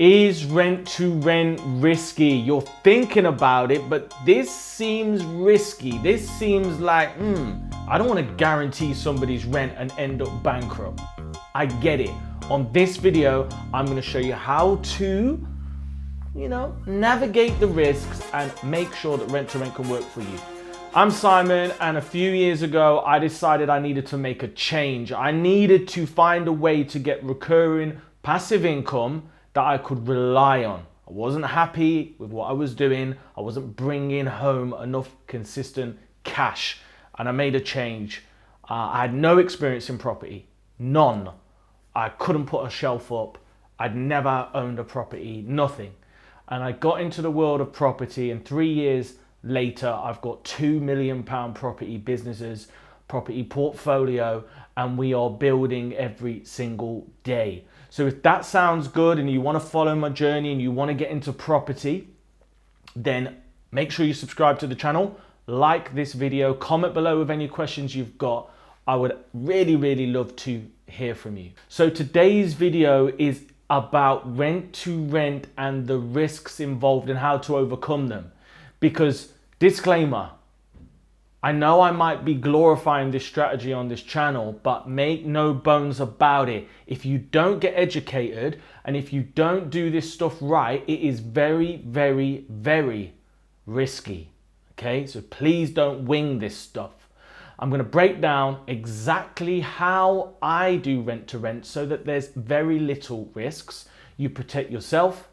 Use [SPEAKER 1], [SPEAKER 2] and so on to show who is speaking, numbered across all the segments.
[SPEAKER 1] Is rent to rent risky? You're thinking about it, but this seems risky. This seems like, I don't want to guarantee somebody's rent and end up bankrupt. I get it. On this video, I'm going to show you how to, navigate the risks and make sure that rent to rent can work for you. I'm Simon, and a few years ago, I decided I needed to make a change. I needed to find a way to get recurring passive income that I could rely on. I wasn't happy with what I was doing. I wasn't bringing home enough consistent cash, and I made a change. I had no experience in property, none. I couldn't put a shelf up. I'd never owned a property, nothing. And I got into the world of property, and 3 years later, I've got £2 million property businesses, property portfolio, and we are building every single day. So if that sounds good and you want to follow my journey and you want to get into property, then make sure you subscribe to the channel, like this video, comment below with any questions you've got. I would really, really love to hear from you. So today's video is about rent to rent and the risks involved and how to overcome them. Because, disclaimer, I know I might be glorifying this strategy on this channel, but make no bones about it. If you don't get educated and if you don't do this stuff right, it is very, very, very risky. Okay, so please don't wing this stuff. I'm going to break down exactly how I do rent to rent so that there's very little risks. You protect yourself,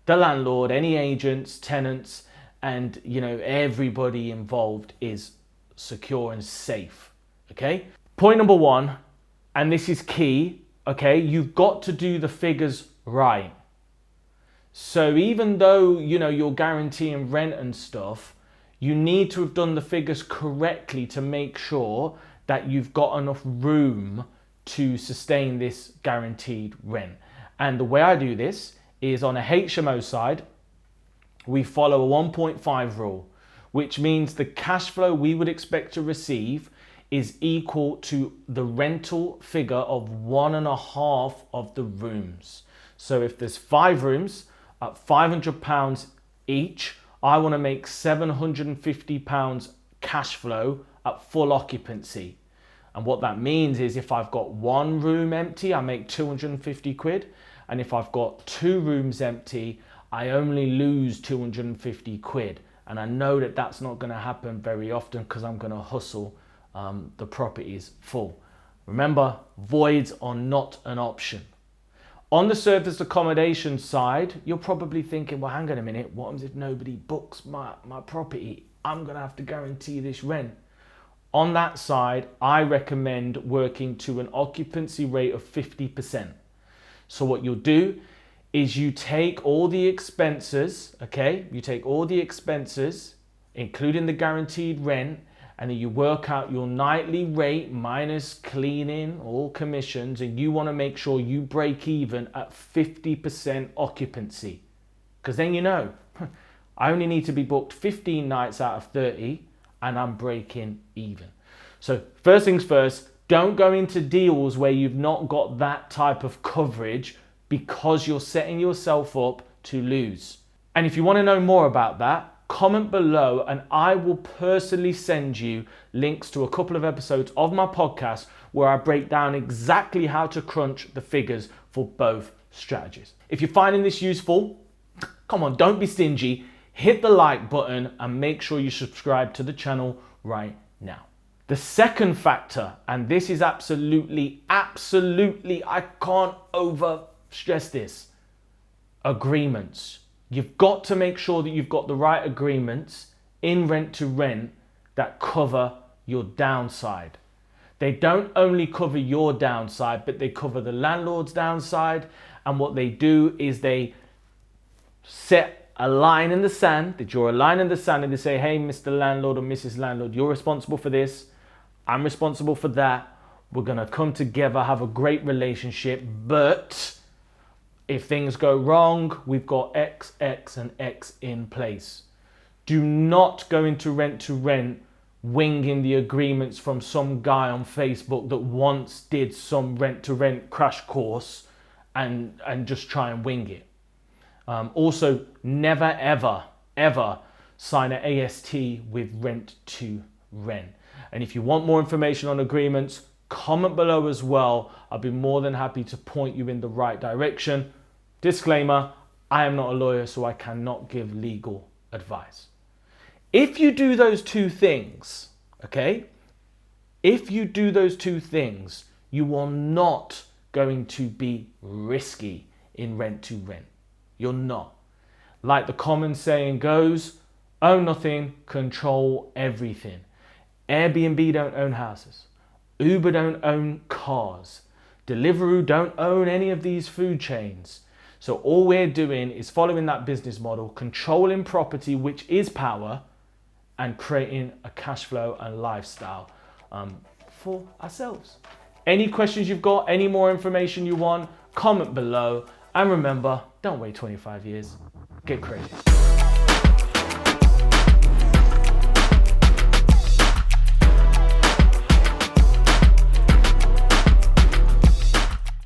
[SPEAKER 1] the landlord, any agents, tenants, and everybody involved is secure and safe. Okay, point number one, and this is key, okay, you've got to do the figures right. So even though you're guaranteeing rent and stuff, you need to have done the figures correctly to make sure that you've got enough room to sustain this guaranteed rent. And the way I do this is on a HMO side, we follow a 1.5 rule, which means the cash flow we would expect to receive is equal to the rental figure of 1.5 of the rooms. So if there's 5 rooms at £500 each, I want to make £750 cash flow at full occupancy. And what that means is if I've got 1 room empty, I make 250 quid. And if I've got 2 rooms empty, I only lose 250 quid. And I know that that's not going to happen very often because I'm going to hustle the properties full. Remember, voids are not an option. On the serviced accommodation side, you're probably thinking, well, hang on a minute, what happens if nobody books my property? I'm going to have to guarantee this rent. On that side, I recommend working to an occupancy rate of 50%. So what you'll do is you take all the expenses, okay? You take all the expenses, including the guaranteed rent, and then you work out your nightly rate minus cleaning, all commissions, and you want to make sure you break even at 50% occupancy. Because then I only need to be booked 15 nights out of 30 and I'm breaking even. So first things first, don't go into deals where you've not got that type of coverage because you're setting yourself up to lose. And if you want to know more about that, comment below and I will personally send you links to a couple of episodes of my podcast where I break down exactly how to crunch the figures for both strategies. If you're finding this useful, come on, don't be stingy. Hit the like button and make sure you subscribe to the channel right now. The second factor, and this is absolutely, I can't stress this, agreements. You've got to make sure that you've got the right agreements in rent to rent that cover your downside. They don't only cover your downside, but they cover the landlord's downside. And what they do is they set a line in the sand. They draw a line in the sand and they say, hey, Mr. Landlord or Mrs. Landlord, you're responsible for this. I'm responsible for that. We're going to come together, have a great relationship, but if things go wrong, we've got X, X, and X in place. Do not go into rent to rent winging the agreements from some guy on Facebook that once did some rent to rent crash course and just try and wing it. Also, never, ever, ever sign an AST with rent to rent. And if you want more information on agreements, comment below as well. I'll be more than happy to point you in the right direction. Disclaimer, I am not a lawyer, so I cannot give legal advice. If you do those two things, okay? If you do those two things, you are not going to be risky in rent to rent. You're not. Like the common saying goes, own nothing, control everything. Airbnb don't own houses. Uber don't own cars. Deliveroo don't own any of these food chains. So all we're doing is following that business model, controlling property, which is power, and creating a cash flow and lifestyle for ourselves. Any questions you've got, any more information you want, comment below. And remember, don't wait 25 years. Get creative.